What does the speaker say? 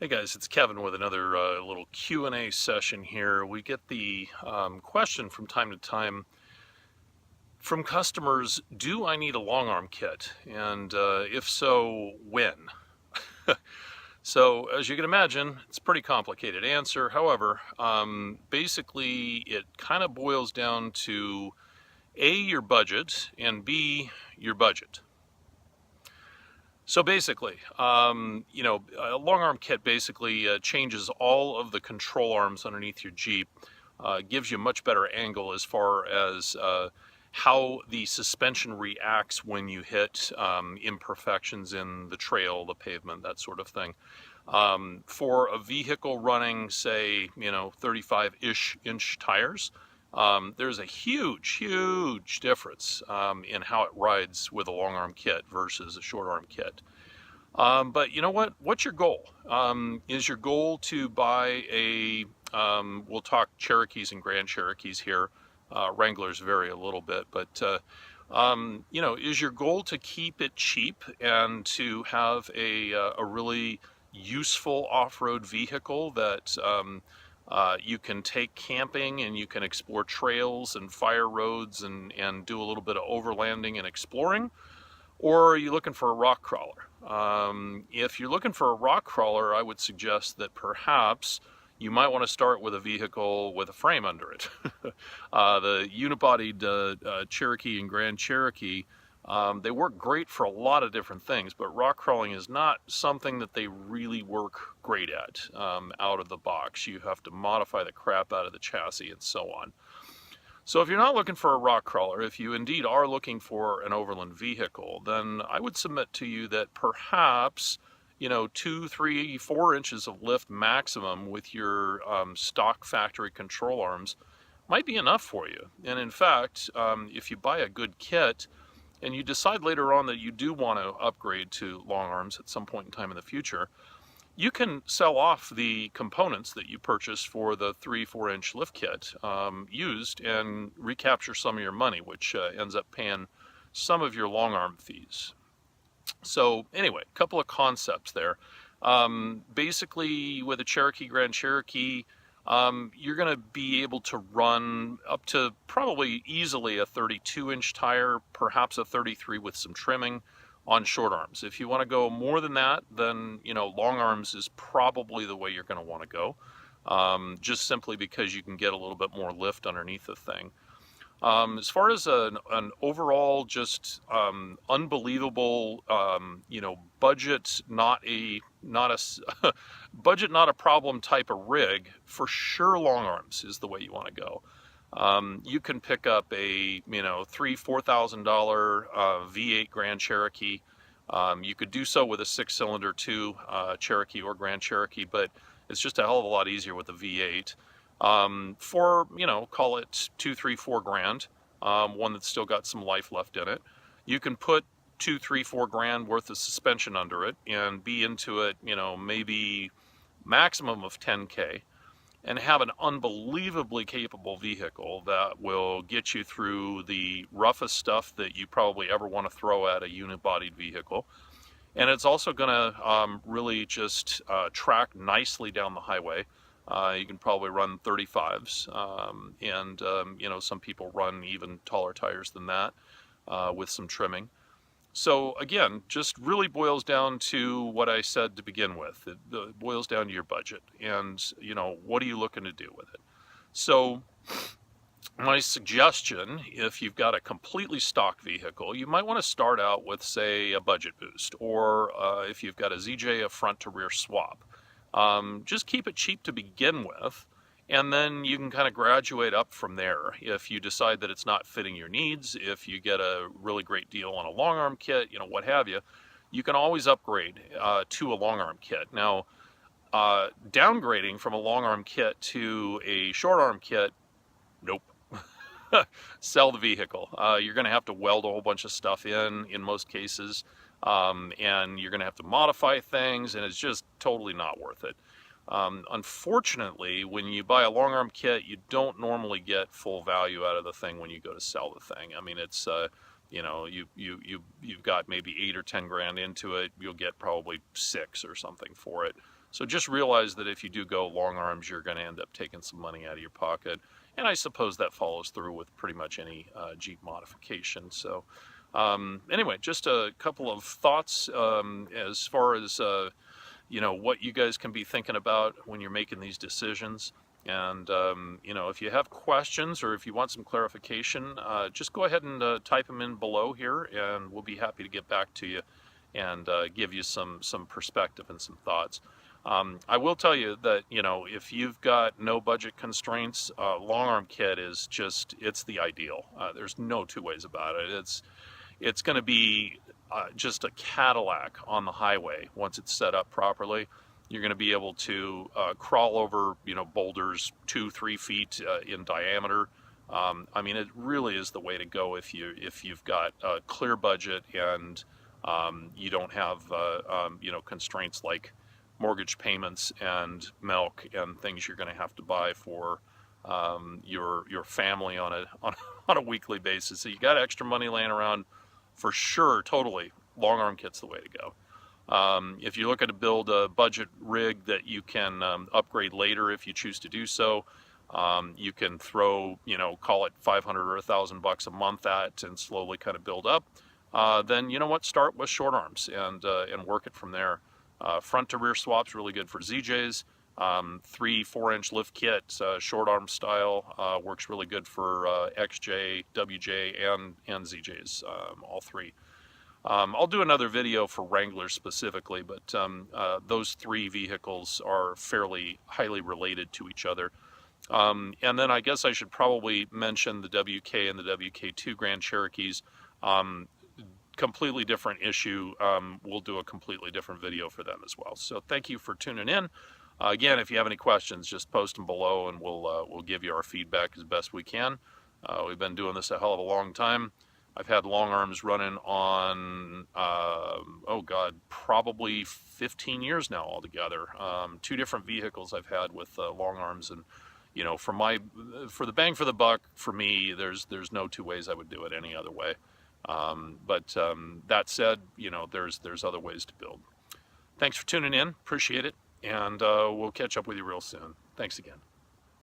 Hey guys, it's Kevin with another little Q&A session here. We get the question from time to time from customers, do I need a long arm kit? And if so, when? So as you can imagine, it's a pretty complicated answer. However, basically it kind of boils down to A, your budget, and B, your budget. So basically, a long arm kit basically changes all of the control arms underneath your Jeep, gives you a much better angle as far as how the suspension reacts when you hit imperfections in the trail, the pavement, that sort of thing. For a vehicle running, say, 35-ish inch tires, there's a huge difference in how it rides with a long arm kit versus a short arm kit. But you know what? What's your goal? Is your goal to buy we'll talk Cherokees and Grand Cherokees here. Wranglers vary a little bit, but is your goal to keep it cheap and to have a really useful off-road vehicle that you can take camping and you can explore trails and fire roads and do a little bit of overlanding and exploring? Or are you looking for a rock crawler? If you're looking for a rock crawler, I would suggest that perhaps you might want to start with a vehicle with a frame under it. The unibodied Cherokee and Grand Cherokee, they work great for a lot of different things, but rock crawling is not something that they really work great at out of the box. You have to modify the crap out of the chassis and so on. So if you're not looking for a rock crawler, if you indeed are looking for an overland vehicle, then I would submit to you that perhaps 2, 3, 4 inches of lift maximum with your stock factory control arms might be enough for you. And in fact, if you buy a good kit and you decide later on that you do want to upgrade to long arms at some point in time in the future, you can sell off the components that you purchased for the 3, 4 inch lift kit used and recapture some of your money, which ends up paying some of your long arm fees. So anyway, a couple of concepts there. Basically, with a Cherokee, Grand Cherokee, you're going to be able to run up to probably easily a 32-inch tire, perhaps a 33 with some trimming on short arms. If you want to go more than that, then long arms is probably the way you're going to want to go, just simply because you can get a little bit more lift underneath the thing. As far as an overall just unbelievable, budget not a budget not a problem type of rig, for sure long arms is the way you want to go. You can pick up a $3,000-$4,000 V8 Grand Cherokee. You could do so with a 6-cylinder too, Cherokee or Grand Cherokee, but it's just a hell of a lot easier with the V8. For call it 2, 3, 4 grand, one that's still got some life left in it. You can put 2, 3, 4 grand worth of suspension under it and be into it, maybe maximum of 10K. And have an unbelievably capable vehicle that will get you through the roughest stuff that you probably ever want to throw at a unibodied vehicle. And it's also going to really just track nicely down the highway. You can probably run 35s, and some people run even taller tires than that with some trimming. So again, just really boils down to what I said to begin with. It boils down to your budget and, what are you looking to do with it? So my suggestion, if you've got a completely stock vehicle, you might want to start out with, say, a budget boost, or if you've got a ZJ, a front to rear swap. Just keep it cheap to begin with, and then you can kind of graduate up from there. If you decide that it's not fitting your needs, if you get a really great deal on a long arm kit, what have you, you can always upgrade to a long arm kit. Now, downgrading from a long arm kit to a short arm kit, nope. Sell the vehicle. You're going to have to weld a whole bunch of stuff in most cases, and you're going to have to modify things, and it's just totally not worth it. Unfortunately, when you buy a long arm kit, you don't normally get full value out of the thing when you go to sell the thing. I mean, it's you've got maybe 8 or 10 grand into it, you'll get probably 6 or something for it. So just realize that if you do go long arms, you're going to end up taking some money out of your pocket. And I suppose that follows through with pretty much any Jeep modification. So anyway, just a couple of thoughts as far as what you guys can be thinking about when you're making these decisions. And if you have questions or if you want some clarification, just go ahead and type them in below here, and we'll be happy to get back to you and give you some perspective and some thoughts. I will tell you that, if you've got no budget constraints, long arm kit is it's the ideal. There's no two ways about it. It's going to be just a Cadillac on the highway once it's set up properly. You're going to be able to crawl over, boulders 2-3 feet in diameter. I mean, it really is the way to go if you've got a clear budget and you don't have constraints like mortgage payments and milk and things you're going to have to buy for your family on a weekly basis. So you got extra money laying around, for sure, totally. Long arm kit's the way to go. If you're looking to build a budget rig that you can upgrade later if you choose to do so, you can throw, call it $500 or $1,000 a month at and slowly kind of build up. Then you know what? Start with short arms and work it from there. Front to rear swaps really good for ZJs. 3-4 inch lift kit, short arm style, works really good for XJ, WJ, and ZJs, all three. I'll do another video for Wrangler specifically, but those three vehicles are fairly highly related to each other. And then I guess I should probably mention the WK and the WK2 Grand Cherokees. Completely different issue. We'll do a completely different video for them as well. So thank you for tuning in. Again, if you have any questions, just post them below and we'll give you our feedback as best we can. We've been doing this a hell of a long time. I've had long arms running on, probably 15 years now altogether. 2 different vehicles I've had with long arms, and for the bang for the buck, for me, there's no two ways I would do it any other way. But that said, there's other ways to build. Thanks for tuning in. Appreciate it. And we'll catch up with you real soon. Thanks again.